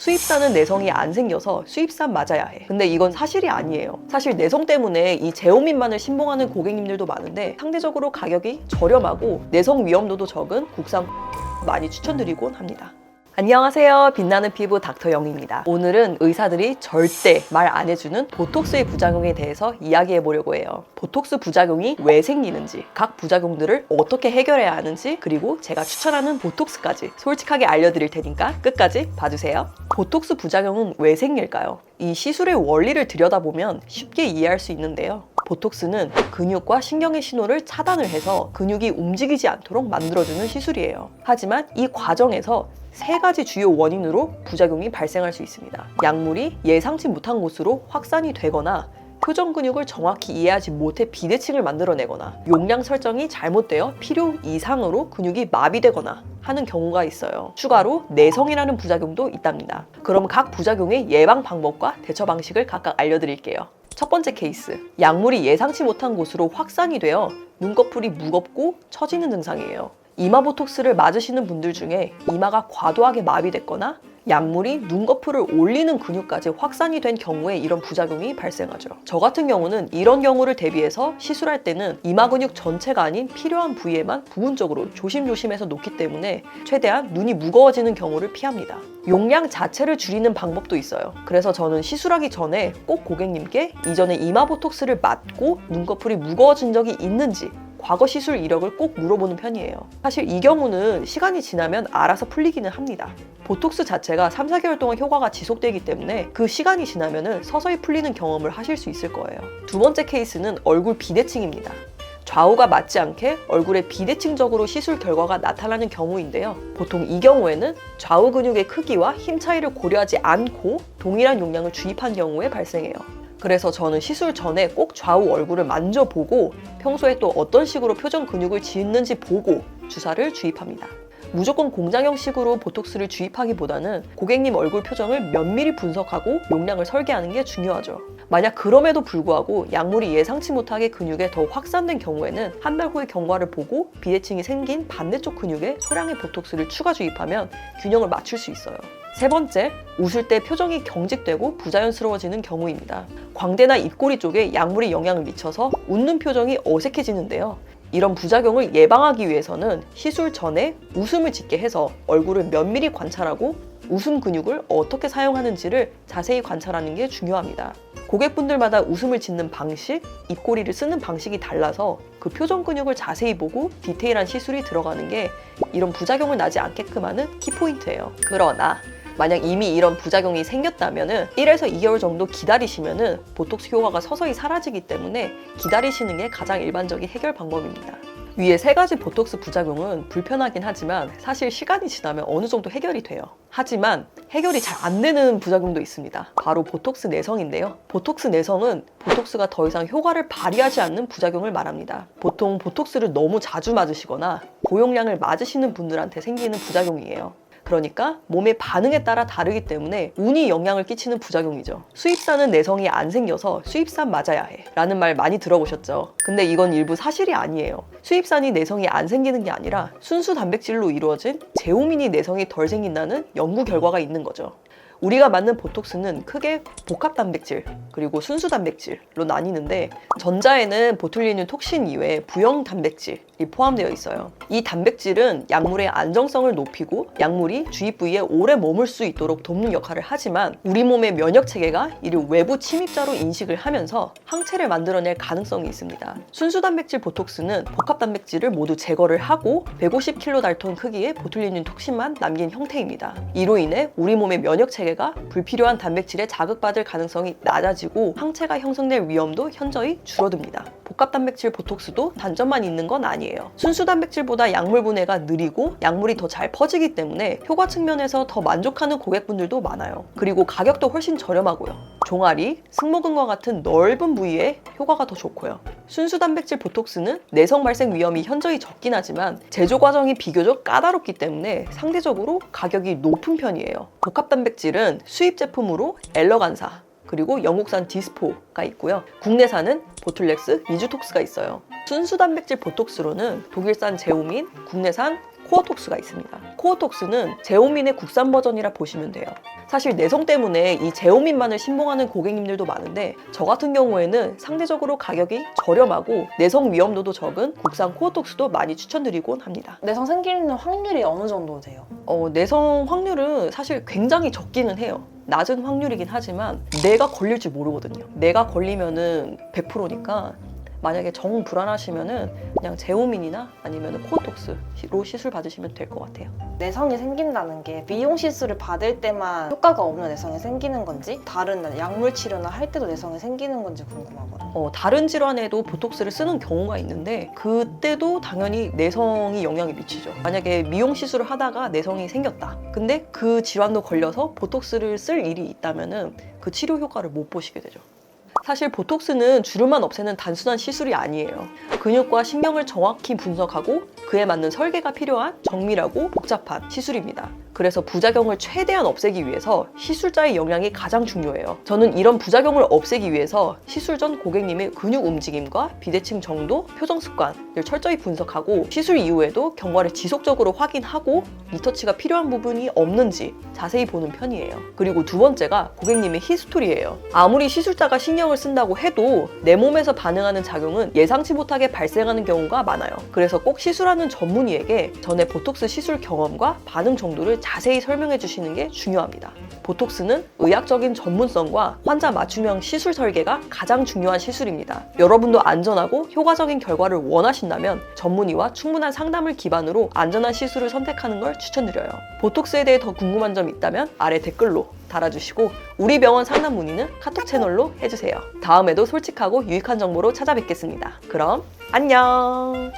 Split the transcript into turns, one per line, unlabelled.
수입산은 내성이 안 생겨서 수입산 맞아야 해. 근데 이건 사실이 아니에요. 사실 내성 때문에 이 제오민만을 신봉하는 고객님들도 많은데 상대적으로 가격이 저렴하고 내성 위험도도 적은 국산 많이 추천드리곤 합니다. 안녕하세요. 빛나는 피부 닥터 영입니다. 오늘은 의사들이 절대 말 안 해주는 보톡스의 부작용에 대해서 이야기해 보려고 해요. 보톡스 부작용이 왜 생기는지, 각 부작용들을 어떻게 해결해야 하는지, 그리고 제가 추천하는 보톡스까지 솔직하게 알려드릴 테니까 끝까지 봐주세요. 보톡스 부작용은 왜 생길까요? 이 시술의 원리를 들여다보면 쉽게 이해할 수 있는데요. 보톡스는 근육과 신경의 신호를 차단을 해서 근육이 움직이지 않도록 만들어주는 시술이에요. 하지만 이 과정에서 세 가지 주요 원인으로 부작용이 발생할 수 있습니다. 약물이 예상치 못한 곳으로 확산이 되거나 표정 근육을 정확히 이해하지 못해 비대칭을 만들어내거나 용량 설정이 잘못되어 필요 이상으로 근육이 마비되거나 하는 경우가 있어요. 추가로 내성이라는 부작용도 있답니다. 그럼 각 부작용의 예방 방법과 대처 방식을 각각 알려드릴게요. 첫 번째 케이스, 약물이 예상치 못한 곳으로 확산이 되어 눈꺼풀이 무겁고 처지는 증상이에요. 이마 보톡스를 맞으시는 분들 중에 이마가 과도하게 마비됐거나 약물이 눈꺼풀을 올리는 근육까지 확산이 된 경우에 이런 부작용이 발생하죠. 저 같은 경우는 이런 경우를 대비해서 시술할 때는 이마 근육 전체가 아닌 필요한 부위에만 부분적으로 조심조심해서 놓기 때문에 최대한 눈이 무거워지는 경우를 피합니다. 용량 자체를 줄이는 방법도 있어요. 그래서 저는 시술하기 전에 꼭 고객님께 이전에 이마 보톡스를 맞고 눈꺼풀이 무거워진 적이 있는지 과거 시술 이력을 꼭 물어보는 편이에요. 사실 이 경우는 시간이 지나면 알아서 풀리기는 합니다. 보톡스 자체가 3, 4개월 동안 효과가 지속되기 때문에 그 시간이 지나면 서서히 풀리는 경험을 하실 수 있을 거예요. 두 번째 케이스는 얼굴 비대칭입니다. 좌우가 맞지 않게 얼굴에 비대칭적으로 시술 결과가 나타나는 경우인데요. 보통 이 경우에는 좌우 근육의 크기와 힘 차이를 고려하지 않고 동일한 용량을 주입한 경우에 발생해요. 그래서 저는 시술 전에 꼭 좌우 얼굴을 만져보고 평소에 또 어떤 식으로 표정 근육을 짓는지 보고 주사를 주입합니다. 무조건 공장형식으로 보톡스를 주입하기보다는 고객님 얼굴 표정을 면밀히 분석하고 용량을 설계하는 게 중요하죠. 만약 그럼에도 불구하고 약물이 예상치 못하게 근육에 더 확산된 경우에는 한 달 후의 경과를 보고 비대칭이 생긴 반대쪽 근육에 소량의 보톡스를 추가 주입하면 균형을 맞출 수 있어요. 세 번째, 웃을 때 표정이 경직되고 부자연스러워지는 경우입니다. 광대나 입꼬리 쪽에 약물이 영향을 미쳐서 웃는 표정이 어색해지는데요. 이런 부작용을 예방하기 위해서는 시술 전에 웃음을 짓게 해서 얼굴을 면밀히 관찰하고 웃음 근육을 어떻게 사용하는지를 자세히 관찰하는 게 중요합니다. 고객분들마다 웃음을 짓는 방식, 입꼬리를 쓰는 방식이 달라서 그 표정 근육을 자세히 보고 디테일한 시술이 들어가는 게 이런 부작용을 나지 않게끔 하는 키포인트예요. 그러나 만약 이미 이런 부작용이 생겼다면 1에서 2개월 정도 기다리시면 보톡스 효과가 서서히 사라지기 때문에 기다리시는 게 가장 일반적인 해결 방법입니다. 위에 세 가지 보톡스 부작용은 불편하긴 하지만 사실 시간이 지나면 어느 정도 해결이 돼요. 하지만 해결이 잘 안 되는 부작용도 있습니다. 바로 보톡스 내성인데요. 보톡스 내성은 보톡스가 더 이상 효과를 발휘하지 않는 부작용을 말합니다. 보통 보톡스를 너무 자주 맞으시거나 고용량을 맞으시는 분들한테 생기는 부작용이에요. 그러니까 몸의 반응에 따라 다르기 때문에 운이 영향을 끼치는 부작용이죠. 수입산은 내성이 안 생겨서 수입산 맞아야 해 라는 말 많이 들어보셨죠? 근데 이건 일부 사실이 아니에요. 수입산이 내성이 안 생기는 게 아니라 순수 단백질로 이루어진 제오민이 내성이 덜 생긴다는 연구 결과가 있는 거죠. 우리가 맞는 보톡스는 크게 복합 단백질 그리고 순수 단백질로 나뉘는데 전자에는 보툴리듐 톡신 이외에 부형 단백질이 포함되어 있어요. 이 단백질은 약물의 안정성을 높이고 약물이 주입 부위에 오래 머물 수 있도록 돕는 역할을 하지만 우리 몸의 면역 체계가 이를 외부 침입자로 인식을 하면서 항체를 만들어낼 가능성이 있습니다. 순수 단백질 보톡스는 복합 단백질을 모두 제거를 하고 150kDa 크기의 보툴리듐 톡신만 남긴 형태입니다. 이로 인해 우리 몸의 면역 체계가 불필요한 단백질에 자극받을 가능성이 낮아지고 항체가 형성될 위험도 현저히 줄어듭니다. 복합 단백질 보톡스도 단점만 있는 건 아니에요. 순수 단백질보다 약물 분해가 느리고 약물이 더 잘 퍼지기 때문에 효과 측면에서 더 만족하는 고객분들도 많아요. 그리고 가격도 훨씬 저렴하고요. 종아리, 승모근과 같은 넓은 부위에 효과가 더 좋고요. 순수 단백질 보톡스는 내성 발생 위험이 현저히 적긴 하지만 제조 과정이 비교적 까다롭기 때문에 상대적으로 가격이 높은 편이에요. 복합 단백질은 수입 제품으로 엘러간사 그리고 영국산 디스포가 있고요. 국내산은 보툴렉스, 미주톡스가 있어요. 순수 단백질 보톡스로는 독일산 제오민, 국내산 코어톡스가 있습니다. 코어톡스는 제오민의 국산 버전이라 보시면 돼요. 사실 내성 때문에 이 제오민만을 신봉하는 고객님들도 많은데 저 같은 경우에는 상대적으로 가격이 저렴하고 내성 위험도도 적은 국산 코어톡스도 많이 추천드리곤 합니다.
내성 생기는 확률이 어느 정도 돼요?
내성 확률은 사실 굉장히 적기는 해요. 낮은 확률이긴 하지만 내가 걸릴지 모르거든요. 내가 걸리면은 100%니까 만약에 정 불안하시면은 그냥 제오민이나 아니면 코어톡스로 시술 받으시면 될 것 같아요.
내성이 생긴다는 게 미용 시술을 받을 때만 효과가 없는 내성이 생기는 건지 다른 약물 치료나 할 때도 내성이 생기는 건지 궁금하거든요.
다른 질환에도 보톡스를 쓰는 경우가 있는데 그때도 당연히 내성이 영향이 미치죠. 만약에 미용 시술을 하다가 내성이 생겼다. 근데 그 질환도 걸려서 보톡스를 쓸 일이 있다면은 그 치료 효과를 못 보시게 되죠. 사실 보톡스는 주름만 없애는 단순한 시술이 아니에요. 근육과 신경을 정확히 분석하고 그에 맞는 설계가 필요한 정밀하고 복잡한 시술입니다. 그래서 부작용을 최대한 없애기 위해서 시술자의 역량이 가장 중요해요. 저는 이런 부작용을 없애기 위해서 시술 전 고객님의 근육 움직임과 비대칭 정도, 표정 습관을 철저히 분석하고 시술 이후에도 경과를 지속적으로 확인하고 리터치가 필요한 부분이 없는지 자세히 보는 편이에요. 그리고 두 번째가 고객님의 히스토리예요. 아무리 시술자가 신경을 쓴다고 해도 내 몸에서 반응하는 작용은 예상치 못하게 발생하는 경우가 많아요. 그래서 꼭 시술하는 전문의에게 전에 보톡스 시술 경험과 반응 정도를 자세히 설명해 주시는 게 중요합니다. 보톡스는 의학적인 전문성과 환자 맞춤형 시술 설계가 가장 중요한 시술입니다. 여러분도 안전하고 효과적인 결과를 원하신다면 전문의와 충분한 상담을 기반으로 안전한 시술을 선택하는 걸 추천드려요. 보톡스에 대해 더 궁금한 점 있다면 아래 댓글로 달아주시고 우리 병원 상담 문의는 카톡 채널로 해주세요. 다음에도 솔직하고 유익한 정보로 찾아뵙겠습니다. 그럼 안녕!